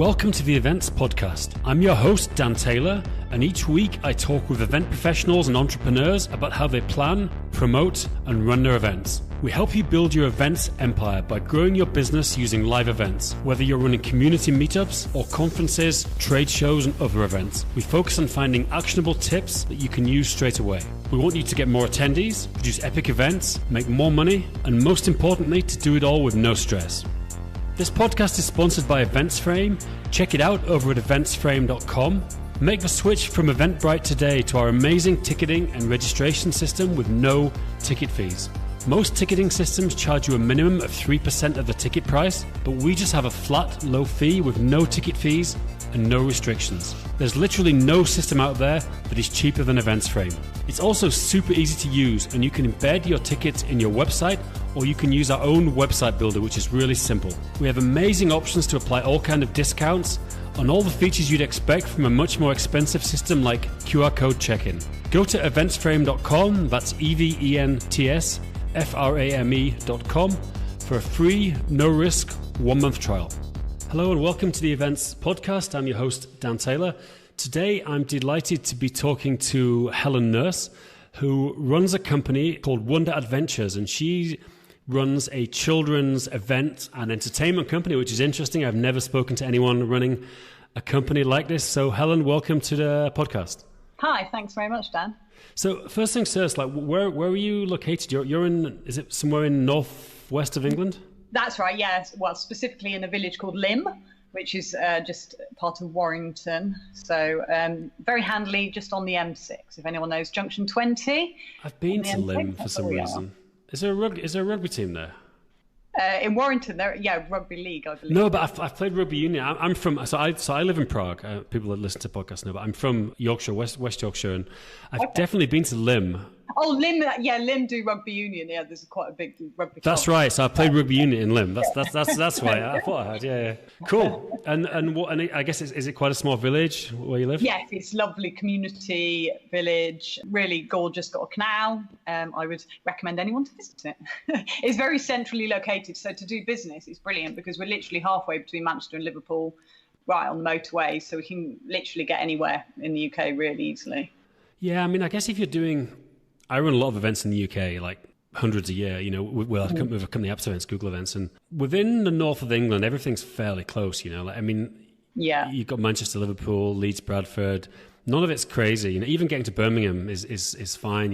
Welcome to the Events Podcast. I'm your host, Dan Taylor, and each week I talk with event professionals and entrepreneurs about how they plan, promote, and run their events. We help you build your events empire by growing your business using live events, whether you're running community meetups or conferences, trade shows, and other events. We focus on finding actionable tips that you can use straight away. We want you to get more attendees, produce epic events, make more money, and most importantly, to do it all with no stress. This podcast is sponsored by EventsFrame. Check it out over at eventsframe.com. Make the switch from Eventbrite today to our amazing ticketing and registration system with no ticket fees. Most ticketing systems charge you a minimum of 3% of the ticket price, but we just have a flat, low fee with no ticket fees and no restrictions. There's literally no system out there that is cheaper than EventsFrame. It's also super easy to use, and you can embed your tickets in your website, or you can use our own website builder, which is really simple. We have amazing options to apply all kinds of discounts on all the features you'd expect from a much more expensive system like QR code check-in. Go to eventsframe.com, that's eventsframe.com, for a free, no-risk, one-month trial. Hello and welcome to the Events Podcast. I'm your host, Dan Taylor. Today, I'm delighted to be talking to Helen Nurse, who runs a company called Wonder Adventures, and she runs a children's event and entertainment company, which is interesting. I've never spoken to anyone running a company like this. So, Helen, welcome to the podcast. Hi, thanks very much, Dan. So, first things first, like where are you located? You're in, is it somewhere in northwest of England? That's right, yes. Well, specifically in a village called Lymm, which is just part of Warrington. So very handily, just on the M6. If anyone knows Junction 20. I've been to Lymm for some reason. Is there a rugby team there? In Warrington, rugby league, I believe. No, but I've played rugby union. I'm from, so I live in Prague. People that listen to podcasts know, but I'm from Yorkshire, West Yorkshire, and I've definitely been to Lymm. Oh, Lymm, Lymm do rugby union. Yeah, there's quite a big rugby. That's club. Right. So I played rugby union in Lymm. That's why I thought I had. Yeah. Cool. And I guess is it quite a small village where you live? Yes, it's lovely community village. Really gorgeous. Got a canal. I would recommend anyone to visit it. It's very centrally located, so to do business, it's brilliant because we're literally halfway between Manchester and Liverpool, right on the motorway, so we can literally get anywhere in the UK really easily. Yeah, I mean, I guess if you're doing. I run a lot of events in the UK, like hundreds a year, with a company apps events, Google events. And within the north of England, everything's fairly close, you've got Manchester, Liverpool, Leeds, Bradford. None of it's crazy. Even getting to Birmingham is fine,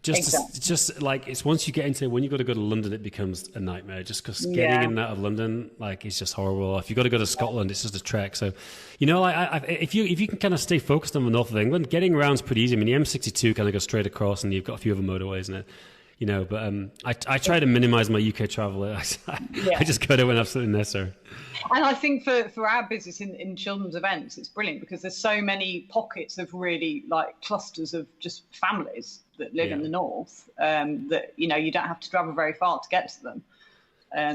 Just like it's once you get into when you got to go to London, it becomes a nightmare. Just because getting in and out of London, it's just horrible. If you got to go to Scotland, it's just a trek. So, if you can kind of stay focused on the north of England, getting around's pretty easy. I mean, the M62 kind of goes straight across, and you've got a few other motorways in it. But I try to minimize my UK travel. I just go there when absolutely necessary. And I think for our business in children's events, it's brilliant because there's so many pockets of really like clusters of just families that live in the north that, you don't have to travel very far to get to them.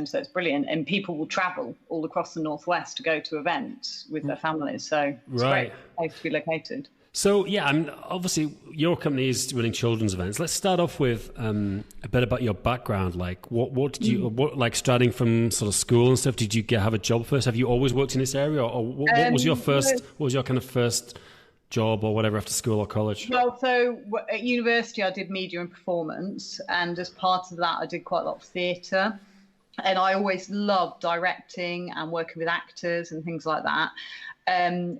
So it's brilliant. And people will travel all across the northwest to go to events with their families. So it's a great place to be located. So, obviously your company is running children's events. Let's start off with a bit about your background. Like, what did you, starting from sort of school and stuff, did you have a job first? Have you always worked in this area? Or what was your kind of first job or whatever after school or college? Well, so at university I did media and performance. And as part of that, I did quite a lot of theatre. And I always loved directing and working with actors and things like that.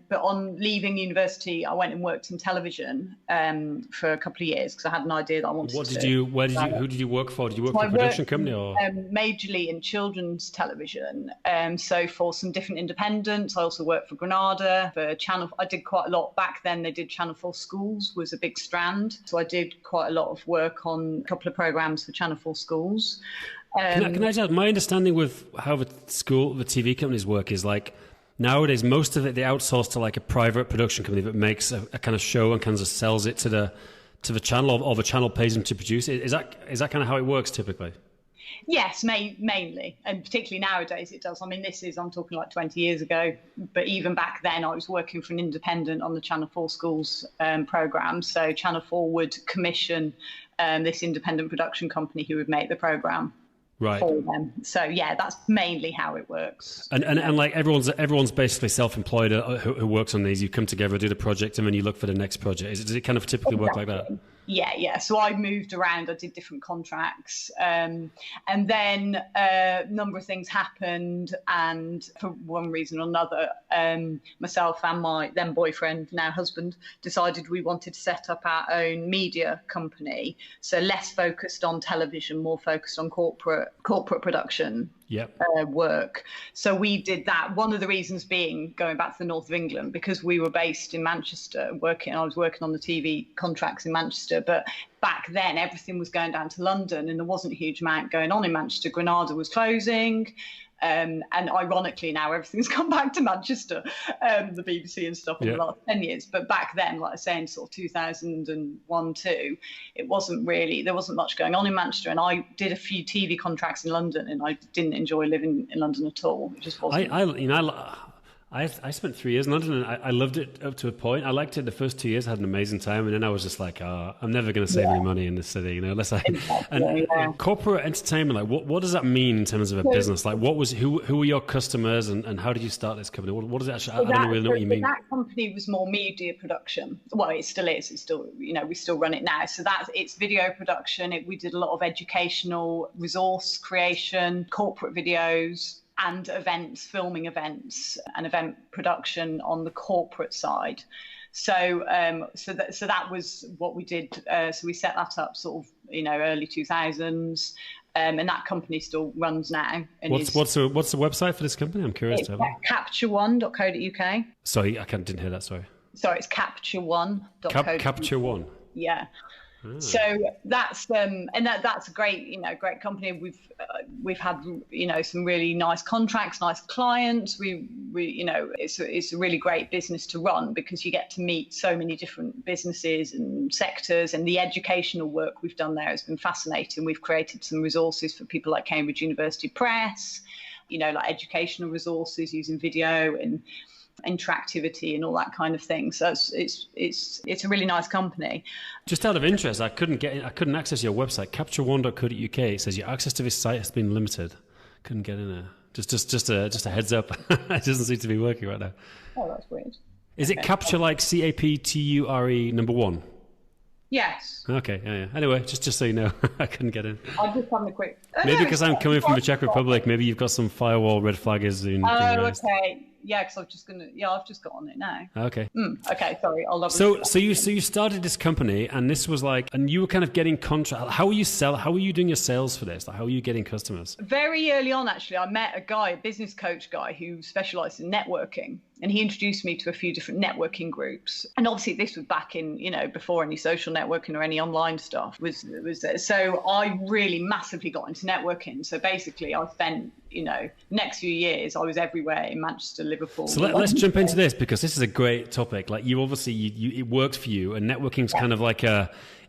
But on leaving university, I went and worked in television for a couple of years because I had an idea that I wanted to. Who did you work for? Did you work for a production company or? Majorly in children's television. So for some different independents, I also worked for Granada, for Channel. I did quite a lot back then. They did Channel 4 Schools was a big strand. So I did quite a lot of work on a couple of programs for Channel 4 Schools. Can I just, my understanding with how the TV companies work is like, nowadays, most of it they outsource to like a private production company that makes a kind of show and kind of sells it to the channel, or the channel pays them to produce it. Is that kind of how it works typically? Yes, mainly, and particularly nowadays it does. I mean, I'm talking like 20 years ago, but even back then I was working for an independent on the Channel 4 Schools programme. So Channel 4 would commission this independent production company who would make the programme. for them. So yeah, that's mainly how it works. And like everyone's basically self-employed who works on these. You come together, do the project, and then you look for the next project. Does it kind of typically work like that? Yeah. So I moved around. I did different contracts, and then a number of things happened. And for one reason or another, myself and my then boyfriend, now husband, decided we wanted to set up our own media company. So less focused on television, more focused on corporate production. Work. So we did that. One of the reasons being going back to the north of England, because we were based in Manchester I was working on the TV contracts in Manchester, but back then everything was going down to London and there wasn't a huge amount going on in Manchester. Granada was closing. And ironically now everything's come back to Manchester, the BBC and stuff in the last 10 years. But back then, like I say, in sort of 2001, 2, there wasn't much going on in Manchester. And I did a few TV contracts in London and I didn't enjoy living in London at all. It just wasn't. I spent 3 years in London and I loved it up to a point. I liked it the first 2 years, I had an amazing time, and then I was just like, I'm never going to save any money in this city, unless I. And corporate entertainment, like what does that mean in terms of a business? Like, who were your customers, and how did you start this company? What does it actually? I don't really know what you mean. That company was more media production. Well, it still is. It's still, we still run it now. So it's video production. We did a lot of educational resource creation, corporate videos, and events, filming events and event production on the corporate side. So that was what we did. So we set that up sort of, early 2000s. And that company still runs now. And what's the website for this company? I'm curious. It's capture1.co.uk. Sorry, didn't hear that. Sorry, it's capture1.co.uk. Capture One. Yeah. So that's that's a great great company. We've had some really nice contracts, nice clients. It's a really great business to run because you get to meet so many different businesses and sectors, and the educational work we've done there has been fascinating. We've created some resources for people like Cambridge University Press, like educational resources using video and interactivity and all that kind of thing. So it's a really nice company. Just out of interest, I couldn't access your website, capture1.co.uk. It says your access to this site has been limited. Couldn't get in there. Just a heads up. It doesn't seem to be working right now. Oh, that's weird. Is it capture like CAPTURE number 1? Yes. Okay. Yeah. Anyway, just so you know, I couldn't get in. I'm just having a quick. Maybe because I'm coming from the Czech Republic. Maybe you've got some firewall red flaggers. Okay. Yeah, because I've just got on it now. Okay. Okay, sorry. So you started this company, and this was and you were kind of getting contract. How were you doing your sales for this? Like, how were you getting customers? Very early on, actually, I met a business coach guy who specialised in networking. And he introduced me to a few different networking groups. And obviously this was back in, before any social networking or any online stuff was there. So I really massively got into networking. So basically I spent, next few years, I was everywhere in Manchester, Liverpool. So let's jump into this, because this is a great topic. Like, you obviously, it worked for you, and networking's kind of like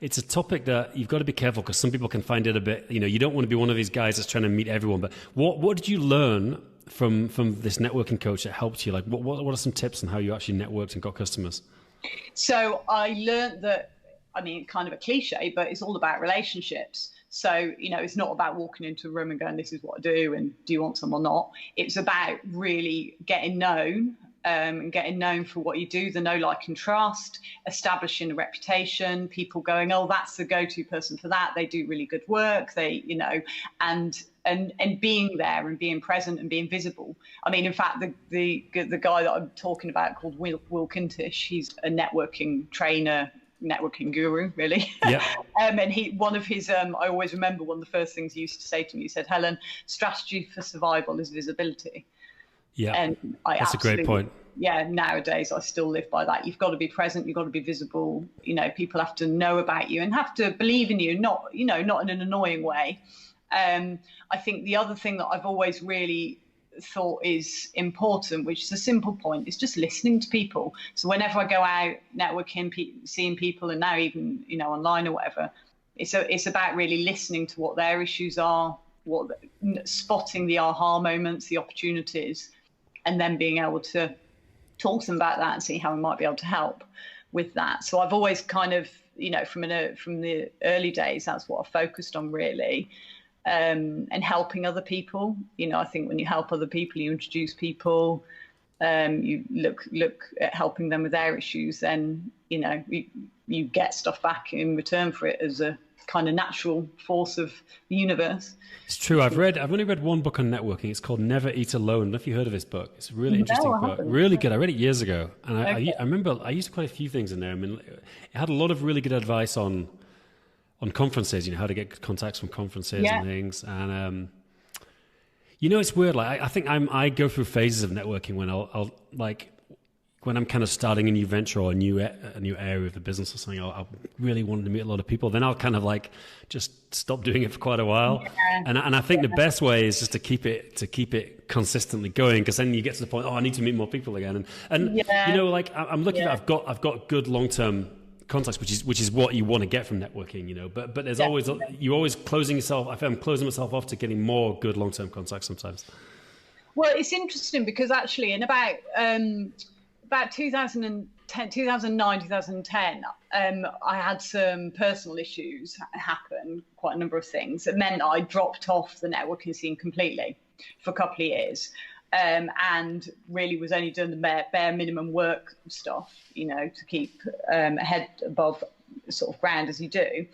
it's a topic that you've got to be careful, because some people can find it a bit, you don't want to be one of these guys that's trying to meet everyone. But what did you learn from this networking coach that helped you? Like, what are some tips on how you actually networked and got customers? So I learned that, kind of a cliche, but it's all about relationships. So, it's not about walking into a room and going, this is what I do, and do you want some or not? It's about really getting known, and getting known for what you do, the know, like, and trust, establishing a reputation, people going, oh, that's the go-to person for that. They do really good work. They, and being there and being present and being visible. In fact, the guy that I'm talking about, called Will Kintish, he's a networking trainer, networking guru, really. Yeah. And one of his, I always remember one of the first things he used to say to me, he said, Helen, strategy for survival is visibility. Yeah, and that's a great point. Yeah, nowadays I still live by that. You've got to be present. You've got to be visible. People have to know about you and have to believe in you, not in an annoying way. I think the other thing that I've always really thought is important, which is a simple point, is just listening to people. So whenever I go out networking, seeing people, and now even online or whatever, it's about really listening to what their issues are, spotting the aha moments, the opportunities, and then being able to talk to them about that and see how we might be able to help with that. So I've always kind of, from the early days, that's what I focused on, really. and helping other people. You know, I think when you help other people, you introduce people, you look at helping them with their issues, then, you know, you get stuff back in return for it as a kind of natural force of the universe. It's true. I've only read one book on networking. It's called Never Eat Alone. I don't know if you heard of this book. It's a really interesting book. Really good. I read it years ago. And I remember I used quite a few things in there. I mean, it had a lot of really good advice on conferences, you know, how to get contacts from conferences and things. And, you know, it's weird. Like, I think I go through phases of networking when I'll when I'm kind of starting a new venture or a new area of the business or something, I'll really want to meet a lot of people. Then I'll kind of like just stop doing it for quite a while. Yeah. And I think the best way is just to keep it consistently going, because then you get to the point, I need to meet more people again. And you know, like I'm looking at, I've got good long-term contacts, which is what you want to get from networking, you know. But there's always, you're always closing yourself. I feel I'm closing myself off to getting more good long-term contacts sometimes. Well, it's interesting because actually in about 2009, 2010, I had some personal issues happen, quite a number of things. It meant I dropped off the networking scene completely for a couple of years, and really was only doing the bare minimum work stuff, you know, to keep head above sort of ground as you do.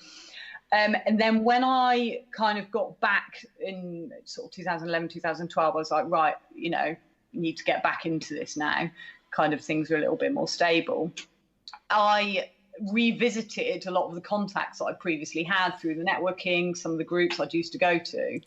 And then when I kind of got back in sort of 2011, 2012, I was like, right, you know, need to get back into this now. Kind of things are a little bit more stable. I revisited a lot of the contacts that I previously had through the networking, some of the groups I'd used to go to.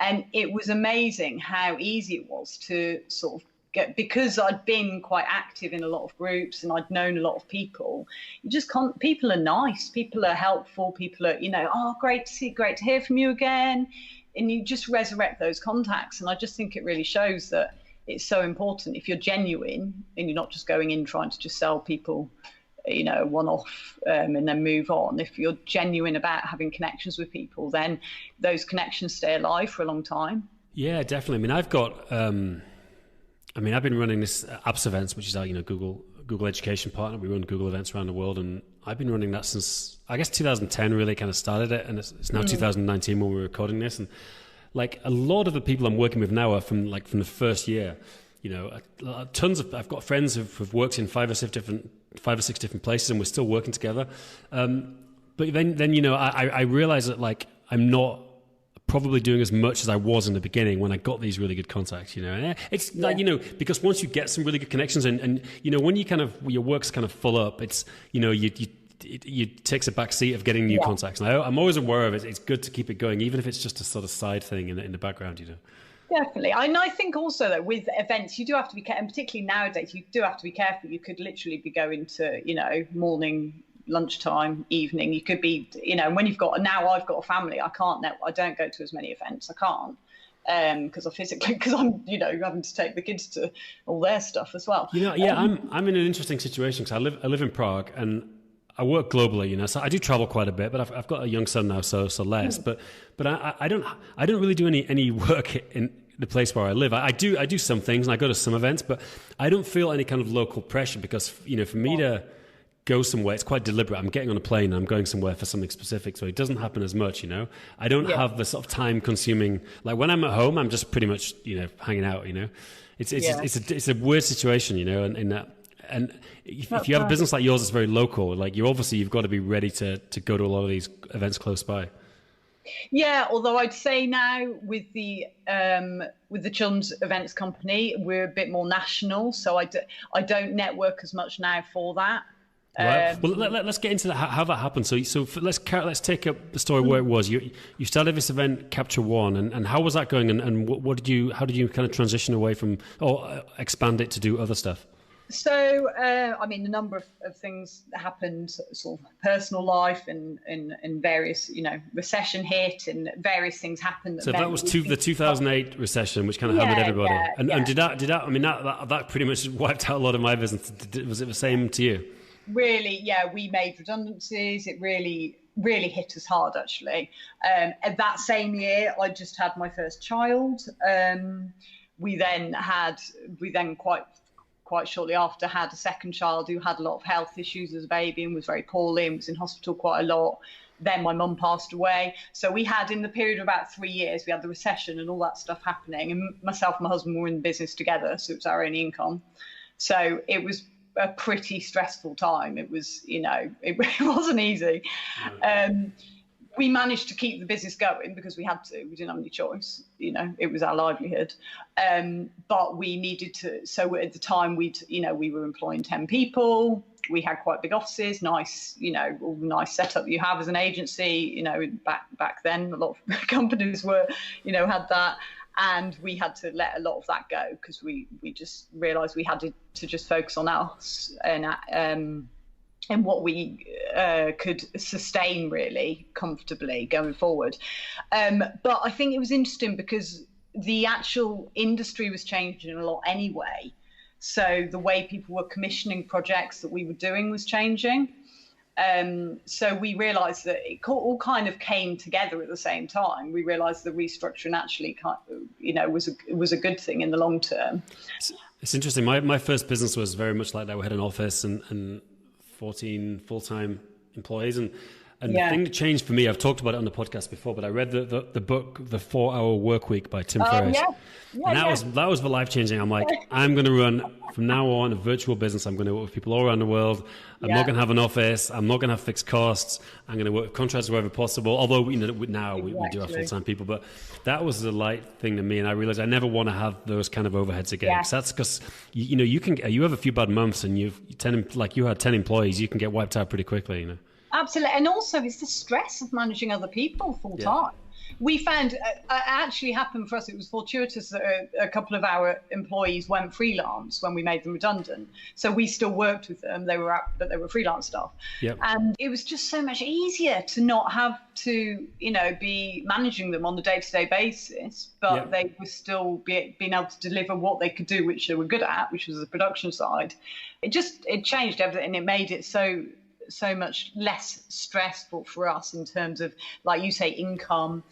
And it was amazing how easy it was to sort of get, because I'd been quite active in a lot of groups and I'd known a lot of people. You just can't, people are nice, people are helpful, people are, you know, great to hear from you again. And you just resurrect those contacts. And I just think it really shows that it's so important if you're genuine and you're not just going in trying to just sell people, you know, one-off and then move on. If you're genuine about having connections with people, then those connections stay alive for a long time. Yeah, definitely. I mean, I've been running this Apps Events, which is our, you know, Google education partner. We run Google events around the world, and I've been running that since, I guess, 2010 really kind of started it, and it's now 2019 when we're recording this. And like a lot of the people I'm working with now are from the first year, you know, I've got friends who've worked in 5 or 6 different places, and we're still working together. But then, you know, I realize that like, I'm not probably doing as much as I was in the beginning when I got these really good contacts, you know. And it's like, you know, because once you get some really good connections and, you know, when you kind of, your work's kind of full up, it's, you know, it takes a back seat of getting new contacts. And I'm always aware of it. It's good to keep it going, even if it's just a sort of side thing in the background, you know. Definitely. And I think also that with events, you do have to be careful, and particularly nowadays, you do have to be careful. You could literally be going to, you know, morning, lunchtime, evening. You could be, you know, when I've got a family, I don't go to as many events. I can't. Because I'm, you know, having to take the kids to all their stuff as well. You know, I'm in an interesting situation because I live in Prague and I work globally, you know, so I do travel quite a bit, but I've got a young son now, so less. But I don't really do any work in the place where I live. I do some things and I go to some events, but I don't feel any kind of local pressure because, you know, for me to go somewhere, it's quite deliberate. I'm getting on a plane and I'm going somewhere for something specific, so it doesn't happen as much, you know. I don't have the sort of time consuming, like when I'm at home, I'm just pretty much, you know, hanging out, you know. It's a weird situation, you know, in that. And if you have a business like yours that's very local, like you've got to be ready to go to a lot of these events close by. Yeah, although I'd say now with the children's events company, we're a bit more national, so I don't network as much now for that. Right. Well, let's get into that, how that happened. Let's take up the story where it was. You started this event, Capture One, and how was that going? And how did you kind of transition away from or expand it to do other stuff? So, I mean, a number of things happened, sort of personal life and various, you know, recession hit and various things happened. So that was the 2008 recession, which kind of hammered everybody. And did that, I mean, that pretty much wiped out a lot of my business. Was it the same to you? Really, yeah, we made redundancies. It really, really hit us hard, actually. At that same year, I just had my first child. We then quite shortly after had a second child who had a lot of health issues as a baby and was very poorly and was in hospital quite a lot. Then my mum passed away. So we had, in the period of about 3 years, we had the recession and all that stuff happening. And myself and my husband were in the business together, so it was our only income. So it was a pretty stressful time. It was, it wasn't easy. We managed to keep the business going because we had to. We didn't have any choice. It was our livelihood. But we needed to. So at the time, we were employing 10 people. We had quite big offices, nice, all the nice setup you have as an agency. Back then, a lot of companies were, had that. And we had to let a lot of that go because we just realised we had to just focus on us and what we could sustain really comfortably going forward. But I think it was interesting because the actual industry was changing a lot anyway. So the way people were commissioning projects that we were doing was changing. So we realised that it all kind of came together at the same time. We realised the restructuring actually, was a good thing in the long term. It's interesting. My first business was very much like that. We had an office and 14 full-time employees, and the thing that changed for me, I've talked about it on the podcast before, but I read the book The 4-Hour Workweek by Tim Ferriss. And that was the life-changing. I'm like, I'm going to run from now on a virtual business. I'm going to work with people all around the world. I'm not going to have an office. I'm not going to have fixed costs. I'm going to work with contractors wherever possible. Although now we do have full-time people, but that was the light thing to me, and I realized I never want to have those kind of overheads again. Yeah. That's because you have a few bad months, and you had 10 employees, you can get wiped out pretty quickly. Absolutely. And also it's the stress of managing other people full time. We found it actually happened for us. It was fortuitous that a couple of our employees went freelance when we made them redundant. So we still worked with them. But they were freelance staff. Yep. And it was just so much easier to not have to, be managing them on a day-to-day basis, but they were still being able to deliver what they could do, which they were good at, which was the production side. It changed everything. It made it so much less stressful for us in terms of, like you say, income.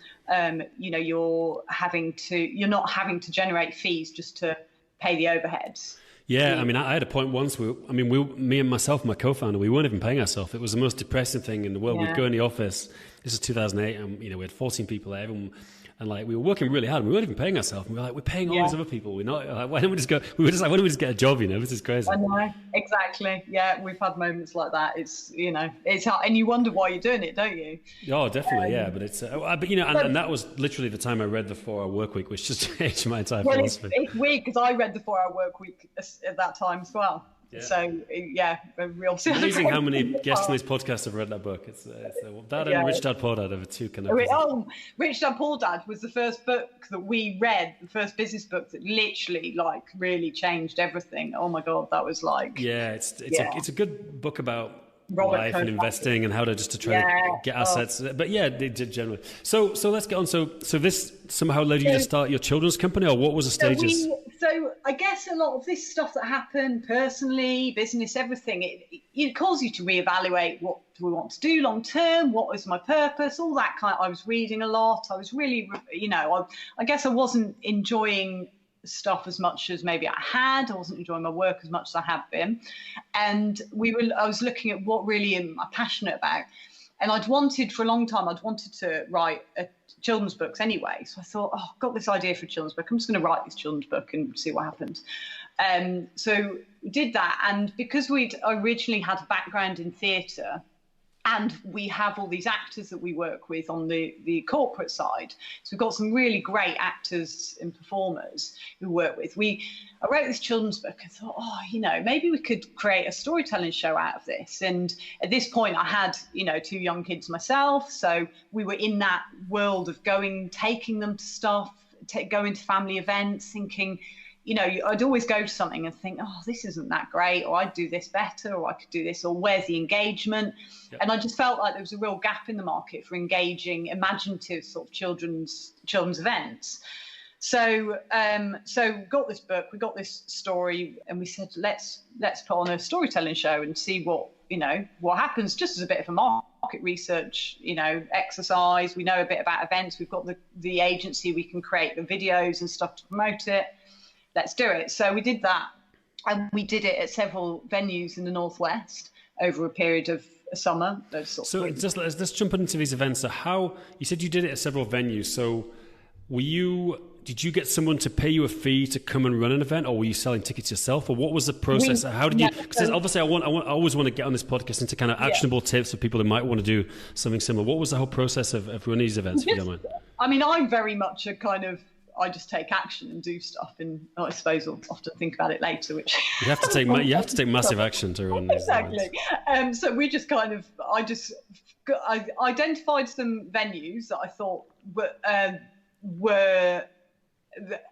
You're not having to generate fees just to pay the overheads. Yeah, I mean, I had a point once where, me and myself, my co-founder, we weren't even paying ourselves. It was the most depressing thing in the world. We'd go in the office. This is 2008, and we had 14 people there. Everyone, and we were working really hard. And we weren't even paying ourselves. And we were like, we're paying all these other people. We're not. Why don't we just go? We were just like, why don't we just get a job? This is crazy. I know, exactly. Yeah, we've had moments like that. It's it's hard, and you wonder why you're doing it, don't you? Oh, definitely, yeah. But it's and that was literally the time I read The 4-Hour Workweek, which just changed my entire philosophy. It's weird because I read The 4-Hour Workweek at that time as well. Yeah. So a real. It's amazing how many guests on this podcast have read that book. It's that and Rich Dad Poor Dad are the two kind of. Rich Dad Poor Dad was the first book that we read, the first business book that literally really changed everything. Oh my God, that was like. Yeah, it's a good book about life and investing and how to try to get assets. But they did generally. So let's get on. So this somehow led you to start your children's company, or what was the stages? So I guess a lot of this stuff that happened personally, business, everything, it caused you to reevaluate what do we want to do long term, what is my purpose, all that kind of. I was reading a lot. I was really, I guess I wasn't enjoying stuff as much as maybe I had. I wasn't enjoying my work as much as I have been. And I was looking at what really I'm passionate about. And for a long time, I'd wanted to write children's books anyway. So I thought, I've got this idea for a children's book. I'm just going to write this children's book and see what happens. So we did that. And because we'd originally had a background in theatre, and we have all these actors that we work with on the corporate side. So we've got some really great actors and performers who work with. I wrote this children's book and thought, maybe we could create a storytelling show out of this. And at this point I had, 2 young kids myself. So we were in that world of taking them to stuff, going to family events, thinking, I'd always go to something and think, this isn't that great, or I'd do this better, or I could do this, or where's the engagement? Yep. And I just felt like there was a real gap in the market for engaging, imaginative sort of children's events. So got this book, we got this story, and we said, let's put on a storytelling show and see what happens, just as a bit of a market research, exercise. We know a bit about events. We've got the agency, we can create the videos and stuff to promote it. Let's do it. So we did that, and we did it at several venues in the Northwest over a period of a summer. So let's jump into these events. So how, you said you did it at several venues. So did you get someone to pay you a fee to come and run an event, or were you selling tickets yourself, or what was the process? How did you, because obviously I always want to get on this podcast into kind of actionable tips for people who might want to do something similar. What was the whole process of running these events, if you don't mind? I mean, I'm very much a kind of, I just take action and do stuff, and I suppose I'll often think about it later. Which you have to take massive action to run these exactly. So we just kind of, I identified some venues that I thought were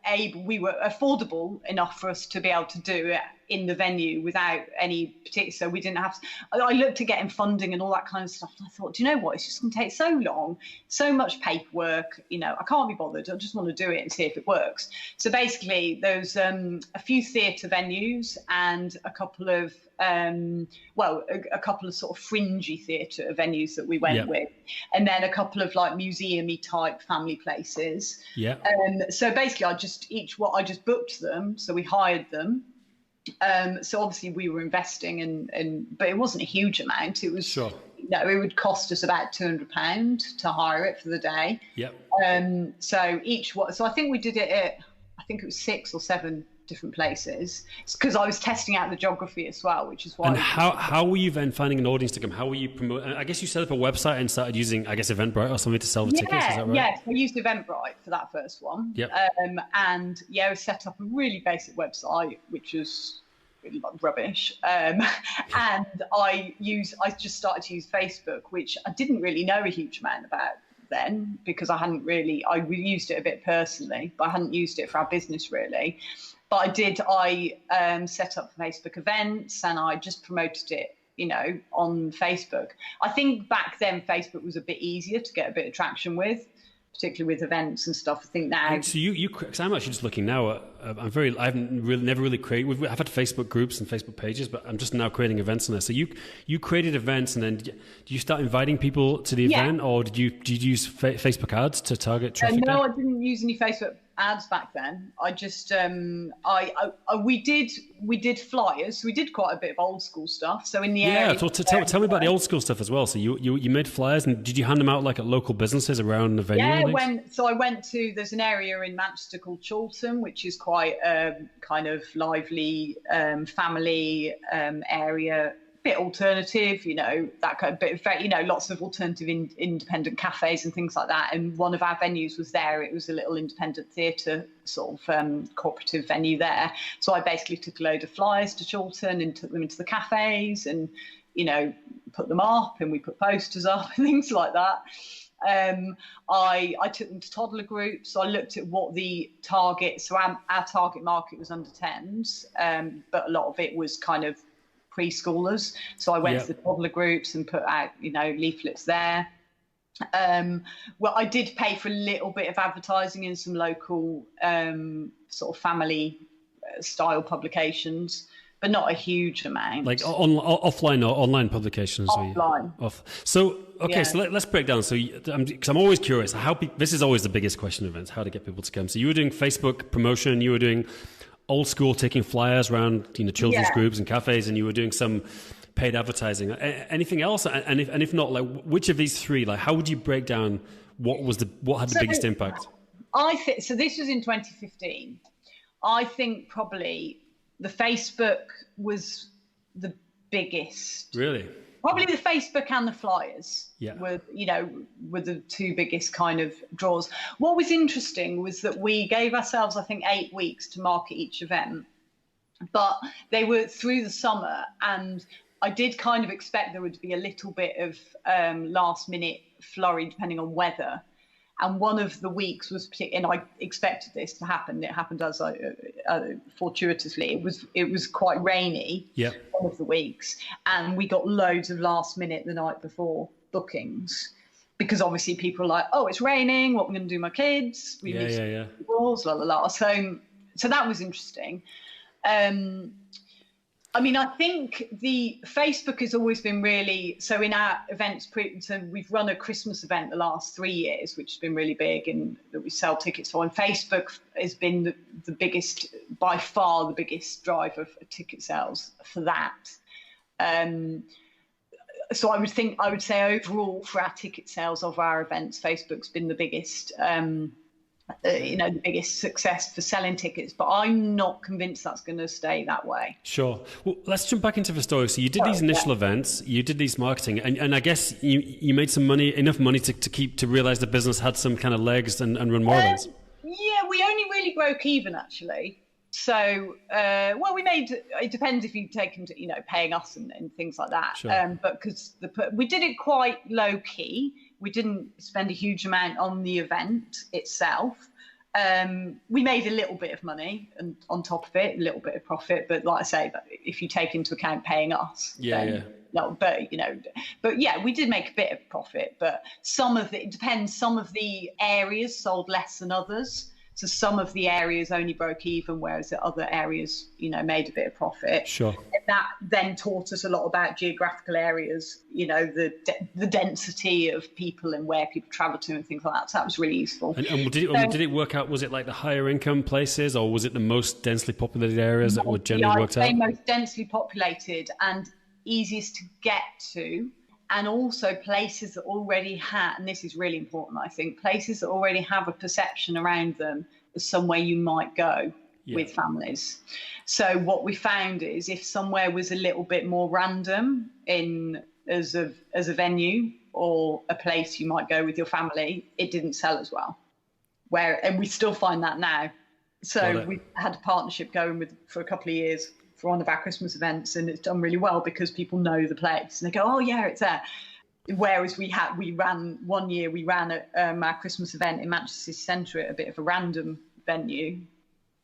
affordable enough for us to be able to do it in the venue without any particular, so we didn't have to, I looked at getting funding and all that kind of stuff, and I thought, do you know what, it's just going to take so long, so much paperwork, I can't be bothered, I just want to do it and see if it works. So basically there's a few theatre venues and a couple of a couple of sort of fringy theatre venues that we went with, and then a couple of like museum-y type family places. So basically I just booked them, so we hired them. So obviously we were investing but it wasn't a huge amount. It was sure. It would cost us about £200 to hire it for the day. So I think we did it at, I think it was 6 or 7 different places, because I was testing out the geography as well, which is why. And how were you then finding an audience to come? How were you promoting? I guess you set up a website and started using, I guess, Eventbrite or something to sell the tickets. Is that right? Yes, we used Eventbrite for that first one. And we set up a really basic website, which was really rubbish. And I just started to use Facebook, which I didn't really know a huge amount about then, because I used it a bit personally, but I hadn't used it for our business really. But I set up Facebook events and I just promoted it, on Facebook. I think back then Facebook was a bit easier to get a bit of traction with, particularly with events and stuff. I think now. So because I'm actually just looking now. I've never really created. I've had Facebook groups and Facebook pages, but I'm just now creating events on there. So you created events, and then do you start inviting people to the event, or did you use Facebook ads to target traffic? No, I didn't use any Facebook ads back then. I just we did flyers. We did quite a bit of old school stuff. So in the area. So tell me about the old school stuff as well. So you made flyers, and did you hand them out like at local businesses around the venue? I went to, there's an area in Manchester called Chorlton, which is quite a kind of lively family area. Bit alternative, that kind of bit of, lots of alternative independent cafes and things like that. And one of our venues was there. It was a little independent theatre sort of cooperative venue there. So I basically took a load of flyers to Chorlton and took them into the cafes and, put them up, and we put posters up and things like that. I took them to toddler groups. So I looked at what the target, so our target market was under 10s, but a lot of it was kind of preschoolers. So I went to the toddler groups and put out, leaflets there. I did pay for a little bit of advertising in some local sort of family style publications, but not a huge amount. Like offline or online publications? Offline. So let's break down. So because I'm always curious, this is always the biggest question of events, how to get people to come. So you were doing Facebook promotion, you were doing old school, taking flyers around children's groups and cafes, and you were doing some paid advertising. Anything else? And if not, like which of these three, like how would you break down what had the biggest impact? I think so. This was in 2015. I think probably the Facebook was the biggest. Really? Probably the Facebook and the flyers were the two biggest kind of draws. What was interesting was that we gave ourselves, I think, 8 weeks to market each event, but they were through the summer, and I did kind of expect there would be a little bit of last minute flurry depending on weather. And one of the weeks was and I expected this to happen. It happened as fortuitously. It was quite rainy. One of the weeks, and we got loads of last minute the night before bookings, because obviously people are like, oh, it's raining. What are we going to do, with my kids? We need walls, la la la. So that was interesting. I think the Facebook has always been really, so in our events, so we've run a Christmas event the last 3 years, which has been really big and that we sell tickets for. And Facebook has been the biggest, by far the biggest driver for ticket sales for that. So I would say overall for our ticket sales of our events, Facebook's been the biggest, the biggest success for selling tickets, but I'm not convinced that's going to stay that way. Sure. Well, let's jump back into the story. So you did these initial events, you did these marketing, and I guess you made enough money to realize the business had some kind of legs and run more events. Yeah, we only really broke even actually. So, we made, it depends if you take into, paying us and things like that. Sure. But because we did it quite low key, we didn't spend a huge amount on the event itself. We made a little bit of money and on top of it, a little bit of profit. But like I say, if you take into account paying us, no, but yeah, we did make a bit of profit. But it depends. Some of the areas sold less than others. So some of the areas only broke even, whereas the other areas, made a bit of profit. Sure. And that then taught us a lot about geographical areas, the density of people and where people travel to and things like that. So that was really useful. And did it work out? Was it like the higher income places, or was it the most densely populated areas that were generally worked out? I'd say most densely populated and easiest to get to. And also places that already had, and this is really important, I think, places that already have a perception around them as somewhere you might go with families. So what we found is if somewhere was a little bit more random as a venue or a place you might go with your family, it didn't sell as well. And we still find that now. So we had a partnership going for a couple of years for one of our Christmas events, and it's done really well because people know the place and they go, oh yeah, it's there. Whereas we ran our Christmas event in Manchester City Centre at a bit of a random venue,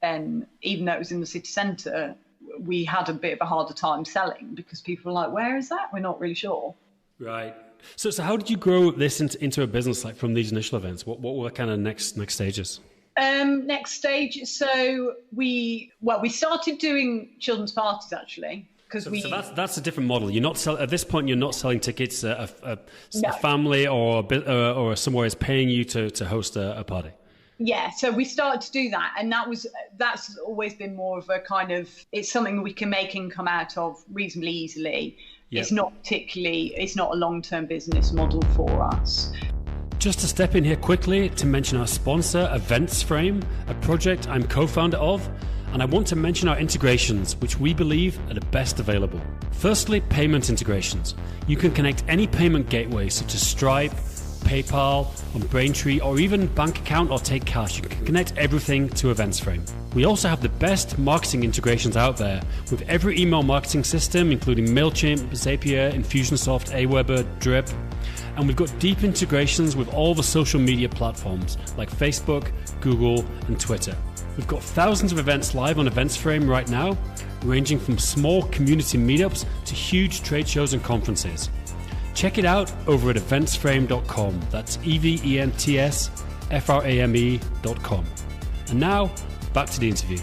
and even though it was in the city centre, we had a bit of a harder time selling because people were like, where is that? We're not really sure. Right. So how did you grow this into a business, like from these initial events? What were kind of next stages? Next stage. So we started doing children's parties actually, because so that's a different model. You're not at this point. You're not selling tickets. A family or somewhere is paying you to host a party. Yeah, so we started to do that, and that's always been more of a kind of, it's something we can make income out of reasonably easily. Yep. It's not a long-term business model for us. Just to step in here quickly to mention our sponsor, Events Frame, a project I'm co-founder of, and I want to mention our integrations, which we believe are the best available. Firstly, payment integrations. You can connect any payment gateway such as Stripe, PayPal, on Braintree, or even bank account or take cash. You can connect everything to Events Frame. We also have the best marketing integrations out there with every email marketing system, including MailChimp, Zapier, Infusionsoft, Aweber, Drip. And we've got deep integrations with all the social media platforms like Facebook, Google, and Twitter. We've got thousands of events live on Events Frame right now, ranging from small community meetups to huge trade shows and conferences. Check it out over at eventsframe.com. That's eventsframe.com. And now, back to the interview.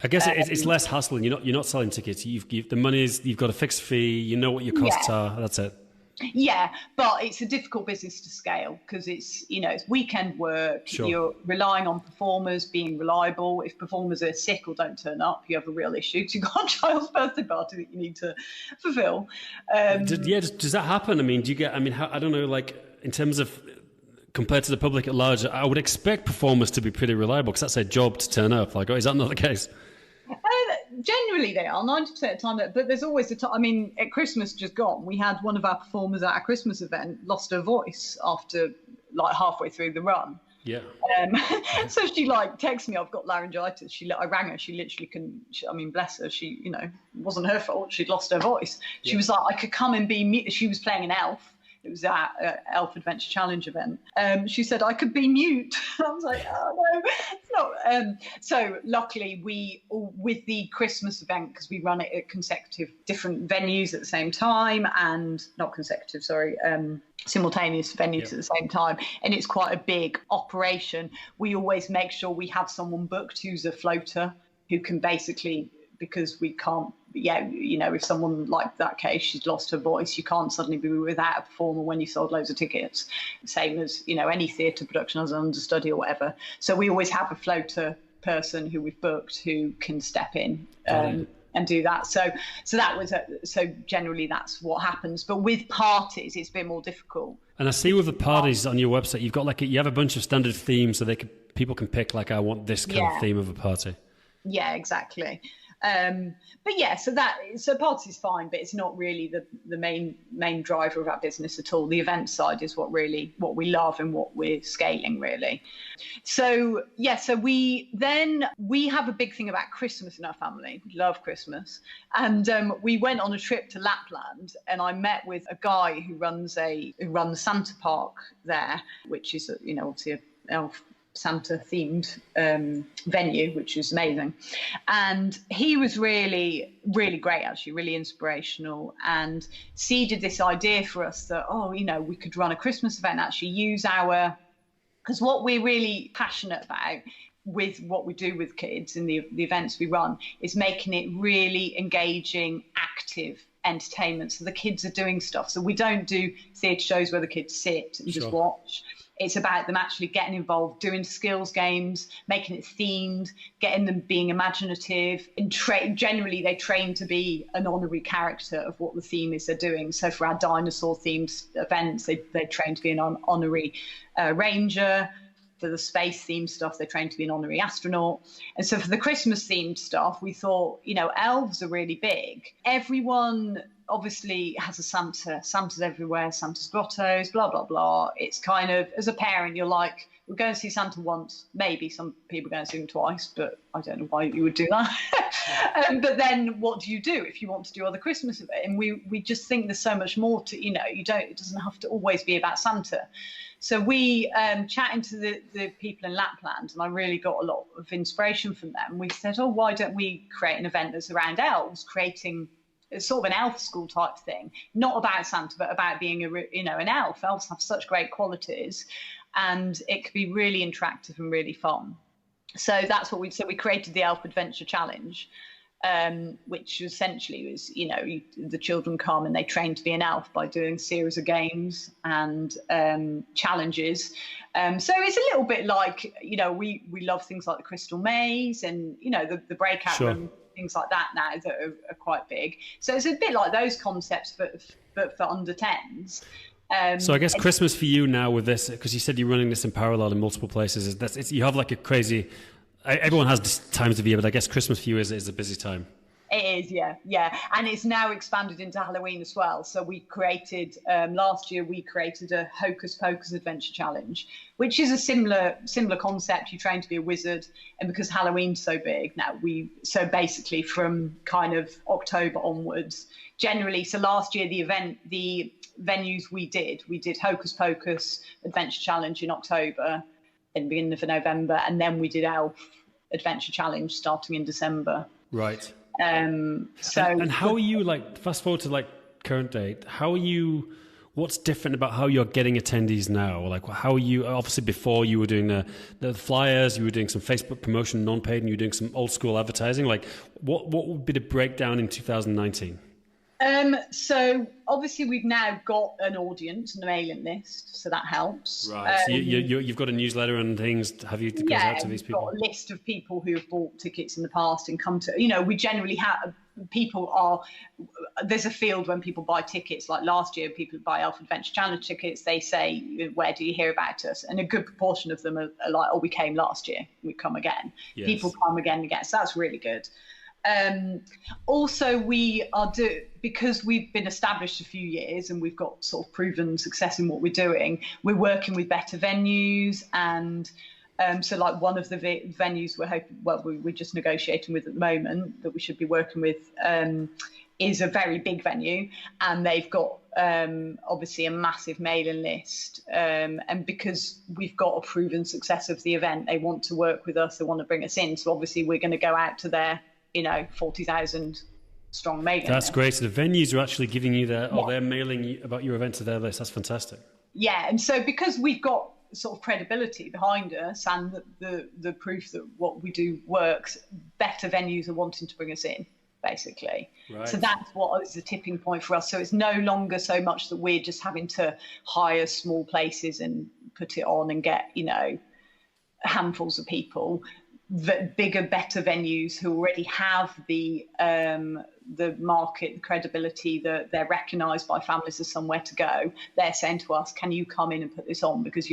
I guess it's less hassle. You're not selling tickets. The money is, you've got a fixed fee. You know what your costs are. That's it. Yeah, but it's a difficult business to scale because it's weekend work. Sure. You're relying on performers being reliable. If performers are sick or don't turn up, you have a real issue. So you've got a child's birthday party that you need to fulfill. Does that happen? I mean, do you get? I mean, I don't know. Like in terms of compared to the public at large, I would expect performers to be pretty reliable because that's their job to turn up. Like, is that not the case? Generally they are 90% of the time, but there's always a time. I mean, at Christmas just gone, we had one of our performers at our Christmas event lost her voice after like halfway through the run. Yeah. So she texted me, I've got laryngitis. I rang her. She literally couldn't. Bless her. She, it wasn't her fault. She'd lost her voice. She was like, I could come and be mute. She was playing an elf. It was our Elf Adventure Challenge event. She said, I could be mute. I was like, oh, no, it's not. So luckily, with the Christmas event, because we run it at consecutive different venues at the same time, and not consecutive, sorry, simultaneous venues at the same time. And it's quite a big operation. We always make sure we have someone booked who's a floater who can basically, because we can't, if someone like that case, she's lost her voice, you can't suddenly be without a performer when you sold loads of tickets. Same as, any theatre production as an understudy or whatever. So we always have a floater person who we've booked who can step in. and do that. So that was so generally that's what happens. But with parties, it's been more difficult. And I see with the parties on your website, you've got you have a bunch of standard themes, so people can pick I want this kind of theme of a party. Yeah, exactly. But yeah, so party's fine, but it's not really the main driver of our business at all. The event side is what we love and what we're scaling really. So yeah, so we have a big thing about Christmas in our family. We love Christmas, and we went on a trip to Lapland, and I met with a guy who runs Santa Park there, which is obviously an elf Santa themed venue, which is amazing. And he was really, really great, actually, really inspirational, and seeded this idea for us that, we could run a Christmas event, actually use because what we're really passionate about with what we do with kids and the events we run is making it really engaging, active entertainment. So the kids are doing stuff. So we don't do theatre shows where the kids sit and just watch. It's about them actually getting involved, doing skills games, making it themed, getting them being imaginative. And generally, they train to be an honorary character of what the theme is they're doing. So for our dinosaur-themed events, they train to be an honorary ranger. For the space-themed stuff, they train to be an honorary astronaut. And so for the Christmas-themed stuff, we thought, elves are really big. Everyone obviously has a Santa. Santa's everywhere, Santa's grottos, blah, blah, blah. It's kind of, as a parent, you're like, we're going to see Santa once. Maybe some people are going to see him twice, but I don't know why you would do that. But then what do you do if you want to do other Christmas events? And we just think there's so much more to, it doesn't have to always be about Santa. So we chatting to the people in Lapland, and I really got a lot of inspiration from them. We said, why don't we create an event that's around elves, creating sort of an elf school type thing, not about Santa, but about being an elf. Elves have such great qualities, and it could be really interactive and really fun. So that's what we created the Elf Adventure Challenge, which essentially was, the children come and they train to be an elf by doing a series of games and challenges. So it's a little bit like, we love things like the Crystal Maze and, the breakout room, things like that now that are quite big. So it's a bit like those concepts, but for under 10s. So I guess Christmas for you now with this, because you said you're running this in parallel in multiple places, you have a crazy... Everyone has times of year, but I guess Christmas for you is a busy time. It is, yeah. And it's now expanded into Halloween as well. So we created, last year, a Hocus Pocus Adventure Challenge, which is a similar concept. You train to be a wizard. And because Halloween's so big now, so basically from kind of October onwards, generally, so last year, the venues we did Hocus Pocus Adventure Challenge in October, in the beginning of November, and then we did Elf Adventure Challenge starting in December. Right. And how are you, fast forward to current date, what's different about how you're getting attendees now? How are you, obviously before you were doing the flyers, you were doing some Facebook promotion, non-paid, and you were doing some old school advertising. What would be the breakdown in 2019? So obviously we've now got an audience and a mailing list, so that helps. Right. So you've got a newsletter and things. Have you goes out to these people? Got a list of people who have bought tickets in the past and come to. We generally have there's a field when people buy tickets. Like last year, people buy Elf Adventure Challenge tickets. They say, "Where do you hear about us?" And a good proportion of them are like, "Oh, we came last year. We come again." Yes. People come again and again. So that's really good. Also, we are because we've been established a few years and we've got sort of proven success in what we're doing. We're working with better venues, and so one of the venues we're just negotiating with at the moment that we should be working with is a very big venue, and they've got obviously a massive mailing list, and because we've got a proven success of the event, they want to work with us. They want to bring us in. So obviously we're going to go out to their 40,000 strong mailing That's list. Great. So the venues are actually giving you they're mailing you about your event to their list. That's fantastic. Yeah, and so because we've got sort of credibility behind us and the proof that what we do works, better venues are wanting to bring us in, basically. Right. So that's what is the tipping point for us. So it's no longer so much that we're just having to hire small places and put it on and get, handfuls of people. bigger, better venues who already have the market, the credibility, that they're recognised by families as somewhere to go. They're saying to us, "Can you come in and put this on?" Because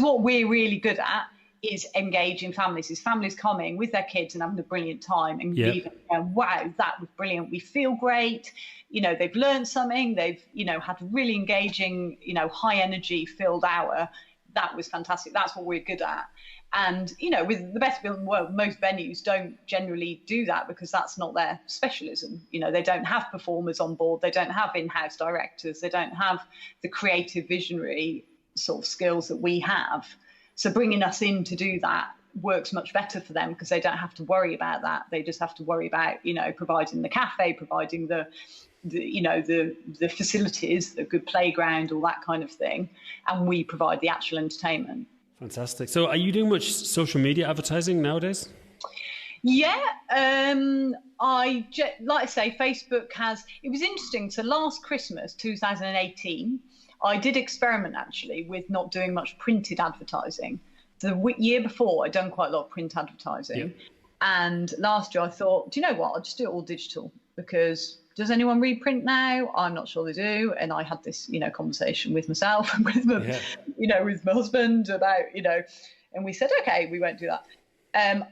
what we're really good at is engaging families. Is families coming with their kids and having a brilliant time and leaving, wow, that was brilliant. We feel great. They've learned something. They've had a really engaging, high energy filled hour. That was fantastic. That's what we're good at. And, with the best built in the world, most venues don't generally do that because that's not their specialism. They don't have performers on board. They don't have in-house directors. They don't have the creative visionary sort of skills that we have. So bringing us in to do that works much better for them because they don't have to worry about that. They just have to worry about, providing the cafe, providing the facilities, the good playground, all that kind of thing. And we provide the actual entertainment. Fantastic. So are you doing much social media advertising nowadays? Yeah. Like I say, Facebook it was interesting. So last Christmas, 2018, I did experiment actually with not doing much printed advertising. The year before, I'd done quite a lot of print advertising. Yep. And last year I thought, do you know what? I'll just do it all digital because does anyone read print now? I'm not sure they do. And I had this, conversation with myself and with with my husband about, and we said, okay, we won't do that.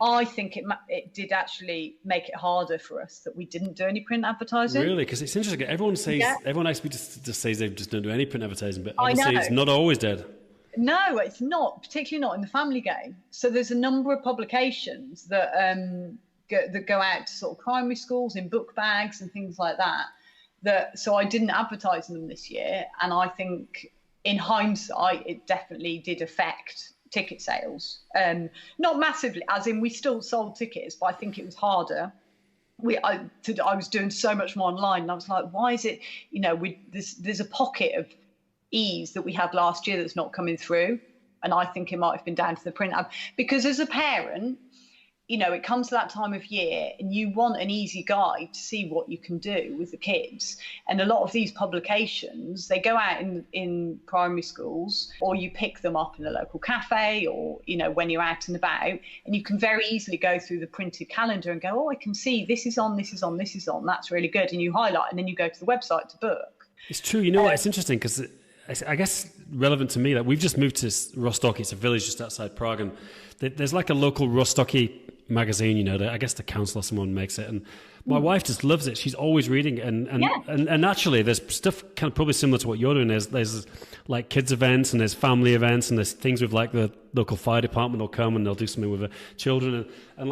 I think it did actually make it harder for us that we didn't do any print advertising. Really? Because it's interesting. Everyone I speak to just says they just don't do any print advertising, but obviously it's not always dead. No, it's not, particularly not in the family game. So there's a number of publications that go out to sort of primary schools in book bags and things like that. So I didn't advertise in them this year. And I think in hindsight, it definitely did affect ticket sales. Not massively, as in we still sold tickets, but I think it was harder. I was doing so much more online and I was like, why is it, there's a pocket of ease that we had last year that's not coming through. And I think it might have been down to the print ad because as a parent, it comes to that time of year and you want an easy guide to see what you can do with the kids. And a lot of these publications, they go out in primary schools or you pick them up in a local cafe or, when you're out and about and you can very easily go through the printed calendar and go, oh, I can see this is on, this is on, this is on. That's really good. And you highlight and then you go to the website to book. It's true. What? It's interesting because I guess relevant to me that we've just moved to Rostock. It's a village just outside Prague, and there's like a local Rostocky magazine. I guess the council or someone makes it, and my wife just loves it. She's always reading, and naturally, there's stuff kind of probably similar to what you're doing. There's like kids events, and there's family events, and there's things with like the local fire department will come and they'll do something with the children, and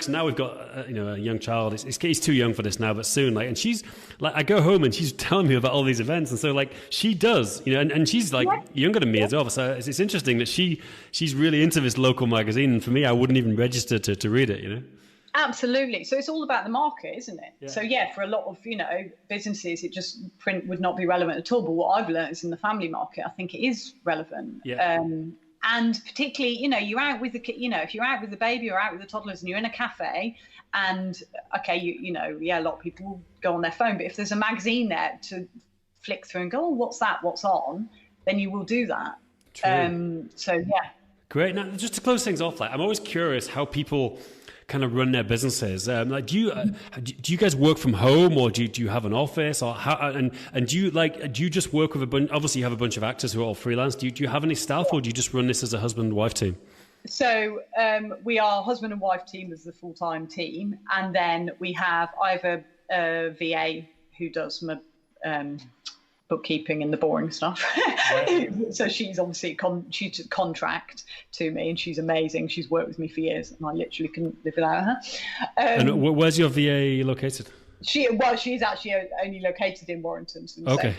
now we've got a young child. He's too young for this now, but soon. And she's like, I go home and she's telling me about all these events, and so she does, and she's like younger than me as well. So it's interesting that she's really into this local magazine, and for me, I wouldn't even register to read it. Absolutely. So it's all about the market, isn't it? Yeah. So for a lot of businesses, it just print would not be relevant at all. But what I've learned is in the family market, I think it is relevant. Yeah. And particularly, you're out with the, if you're out with the baby or out with the toddlers and you're in a cafe and, okay, a lot of people will go on their phone. But if there's a magazine there to flick through and go, oh, what's that? What's on? Then you will do that. True. Great. Now, just to close things off, I'm always curious how people kind of run their businesses. Do you guys work from home, or do you have an office, or how? And do you just work with a bunch? Obviously, you have a bunch of actors who are all freelance. Do you have any staff, or do you just run this as a husband and wife team? So we are husband and wife team as the full-time team, and then I have a VA who does my bookkeeping and the boring stuff. So she's obviously she's a contract to me, and she's amazing. She's worked with me for years, and I literally couldn't live without her. And where's your VA located? She's actually only located in Warrington. Okay.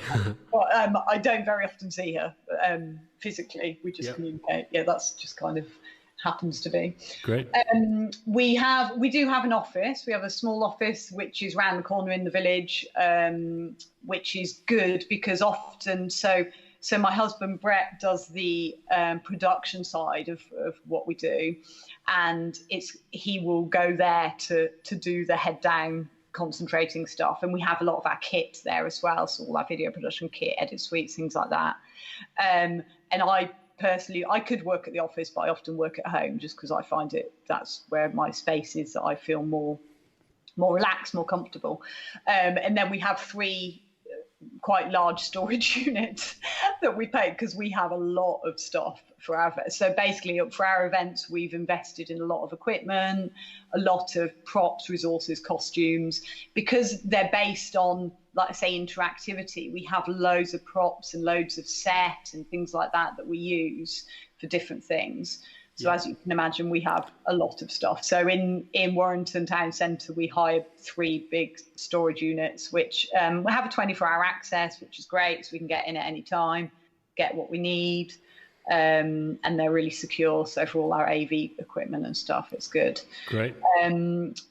But I don't very often see her physically. We just communicate. Yeah, that's just kind of happens to be. Great. We do have an office. We have a small office which is round the corner in the village, which is good because often so my husband Brett does the production side of what we do, and he will go there to do the head down concentrating stuff, and we have a lot of our kit there as well, so all our video production kit, edit suites, things like that, and I personally, I could work at the office, but I often work at home just because I find that's where my space is, that I feel more relaxed, more comfortable. And then we have 3 quite large storage units that we pay, because we have a lot of stuff for our events. So basically for our events, we've invested in a lot of equipment, a lot of props, resources, costumes, because they're based on, like I say, interactivity. We have loads of props and loads of set and things like that we use for different things. So as you can imagine, we have a lot of stuff. So in Warrington Town Centre, we hired 3 big storage units, which we have a 24-hour access, which is great. So we can get in at any time, get what we need. And they're really secure. So for all our AV equipment and stuff, it's good. Great.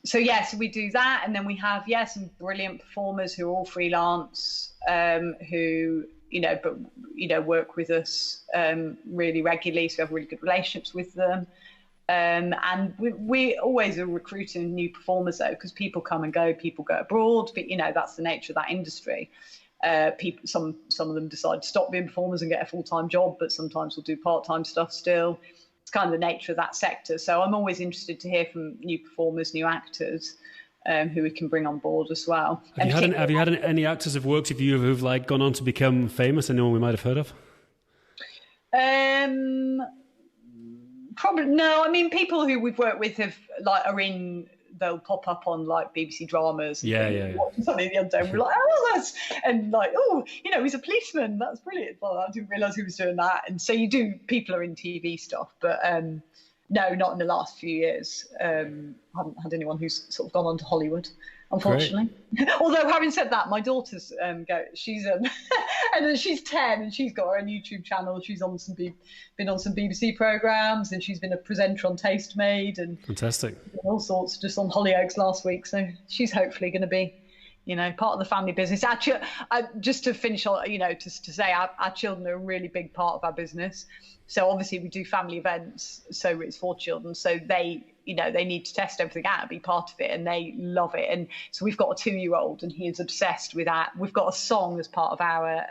So we do that. And then we have, some brilliant performers who are all freelance, who work with us really regularly, so we have really good relationships with them. And we always are recruiting new performers, though, because people come and go, people go abroad, but that's the nature of that industry. Some of them decide to stop being performers and get a full-time job, but sometimes we'll do part-time stuff still. It's kind of the nature of that sector. So I'm always interested to hear from new performers, new actors, who we can bring on board as well. Have you had any actors who've worked with you who've gone on to become famous? Anyone we might have heard of? Probably no. I mean, people who we've worked with they'll pop up on BBC dramas. Watching something the other day, and we're he's a policeman. That's brilliant. Well, I didn't realise he was doing that. And so people are in TV stuff, but no, not in the last few years. I haven't had anyone who's sort of gone on to Hollywood, unfortunately. Although, having said that, my daughter's she's and she's 10, and she's got her own YouTube channel. She's been on some BBC programs, and she's been a presenter on Tastemade and fantastic, all sorts, just on Hollyoaks last week. So she's hopefully going to be, part of the family business. Actually, just to finish on, to say our children are a really big part of our business. So obviously we do family events, so it's for children. So they need to test everything out and be part of it, and they love it. And so we've got a 2-year-old, and he is obsessed with that. We've got a song as part of our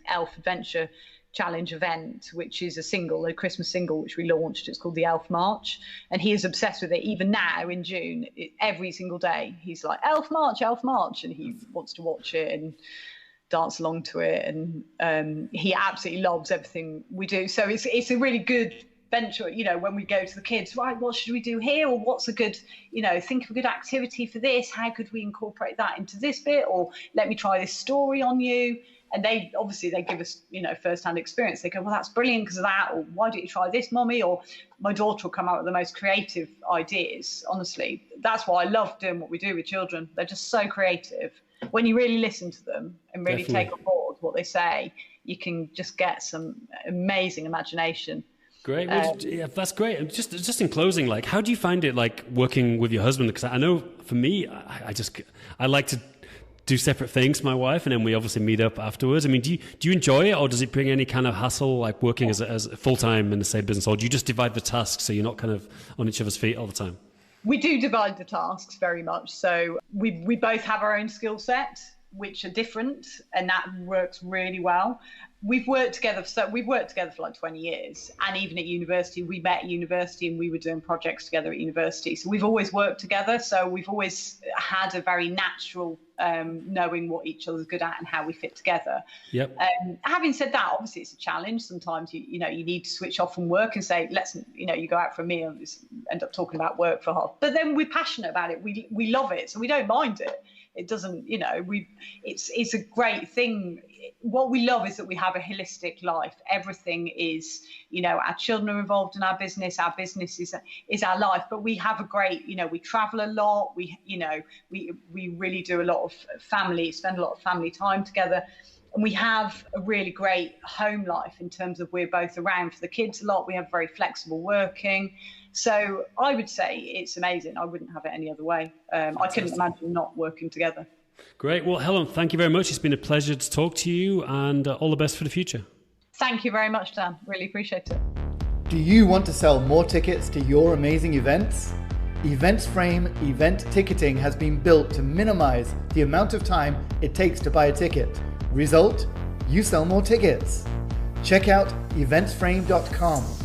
Elf Adventure Challenge event, which is a Christmas single, which we launched. It's called the Elf March, and he is obsessed with it. Even now in June, every single day, he's like, Elf March, and he wants to watch it and dance along to it, and he absolutely loves everything we do. So it's a really good venture, when we go to the kids, right, what should we do here, or what's a good, think of a good activity for this, how could we incorporate that into this bit, or let me try this story on you. And they give us, first-hand experience. They go, well, that's brilliant because of that, or why don't you try this, Mommy? Or my daughter will come out with the most creative ideas. Honestly, that's why I love doing what we do with children. They're just so creative. When you really listen to them and really take on board what they say, you can just get some amazing imagination. Great. That's great. And just in closing, how do you find it working with your husband? Because I know for me, I like to do separate things to my wife, and then we obviously meet up afterwards. I mean, do you enjoy it, or does it bring any kind of hassle, working as full-time in the same business, or do you just divide the tasks so you're not kind of on each other's feet all the time? We do divide the tasks very much. So we both have our own skill set, which are different, and that works really well. We've worked together for 20 years, and even at university, we met at university and we were doing projects together at university. So we've always worked together. So we've always had a very natural knowing what each other's good at and how we fit together. Yep. Having said that, obviously it's a challenge. Sometimes you need to switch off from work and say, you go out for a meal and just end up talking about work for half. But then we're passionate about it. We love it, so we don't mind it. It doesn't, it's a great thing. What we love is that we have a holistic life. Everything is, our children are involved in our business is our life, but we have a great, we travel a lot. We really do a lot of spend a lot of family time together. And we have a really great home life in terms of we're both around for the kids a lot. We have very flexible working. So I would say it's amazing. I wouldn't have it any other way. I couldn't imagine not working together. Great. Well, Helen, thank you very much. It's been a pleasure to talk to you, and all the best for the future. Thank you very much, Dan. Really appreciate it. Do you want to sell more tickets to your amazing events? EventsFrame event ticketing has been built to minimize the amount of time it takes to buy a ticket. Result? You sell more tickets. Check out eventsframe.com